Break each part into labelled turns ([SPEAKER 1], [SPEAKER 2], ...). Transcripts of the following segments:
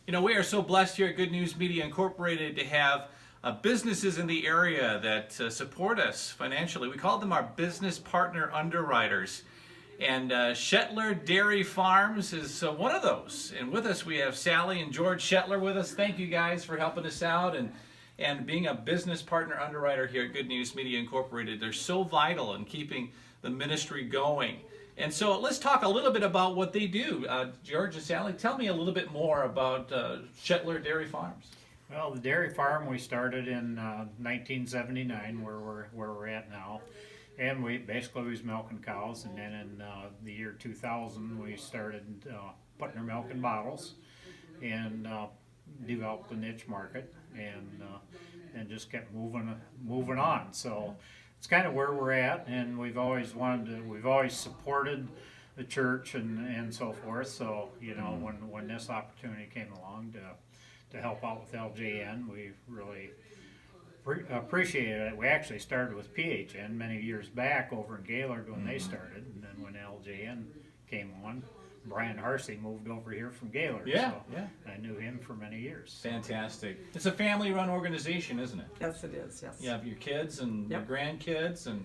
[SPEAKER 1] You know, we are so blessed here at Good News Media Incorporated to have businesses in the area that support us financially. We call them our business partner underwriters. And Shetler Dairy Farms is one of those. And with us we have Sally and George Shetler with us. Thank you guys for helping us out and being a business partner underwriter here at Good News Media Incorporated. They're so vital in keeping the ministry going. And so let's talk a little bit about what they do. George and Sally, tell me a little bit more about Shetler Dairy Farms.
[SPEAKER 2] Well, the dairy farm we started in 1979, where we're at now, and we basically was milking cows. And then in the year 2000, we started putting our milk in bottles and developed a niche market, and just kept moving on. So it's kind of where we're at, and we've always supported the church and so forth. So when this opportunity came along to help out with LJN, we really appreciated it. We actually started with PHN many years back over in Gaylord when they started, and then when LJN came on, Brian Harsey moved over here from Gaylord.
[SPEAKER 1] Yeah,
[SPEAKER 2] so
[SPEAKER 1] yeah.
[SPEAKER 2] I knew him for many years.
[SPEAKER 1] Fantastic. It's a family-run organization, isn't it?
[SPEAKER 3] Yes, it is, yes.
[SPEAKER 1] You have your kids and your grandkids, and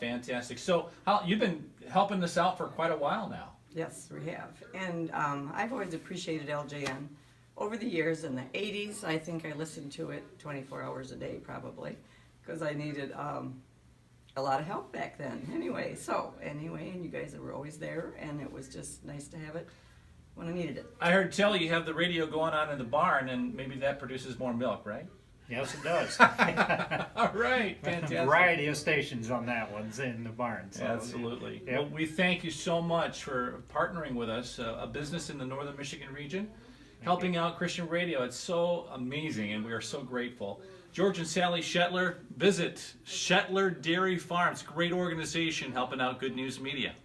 [SPEAKER 1] fantastic. So you've been helping us out for quite a while now.
[SPEAKER 3] Yes, we have. And I've always appreciated LJN. Over the years, in the 80s, I think I listened to it 24 hours a day probably, because I needed a lot of help back then. And you guys were always there, and it was just nice to have it when I needed it.
[SPEAKER 1] I heard tell you have the radio going on in the barn, and maybe that produces more milk, right?
[SPEAKER 2] Yes, it does.
[SPEAKER 1] All right, fantastic.
[SPEAKER 2] A variety of stations on that one's in the barn. So,
[SPEAKER 1] absolutely.
[SPEAKER 2] Yep.
[SPEAKER 1] Well, we thank you so much for partnering with us, a business in the northern Michigan region, helping out Christian radio. It's so amazing, and we are so grateful. George and Sally Shetler, visit Shetler Dairy Farms. Great organization helping out Good News Media.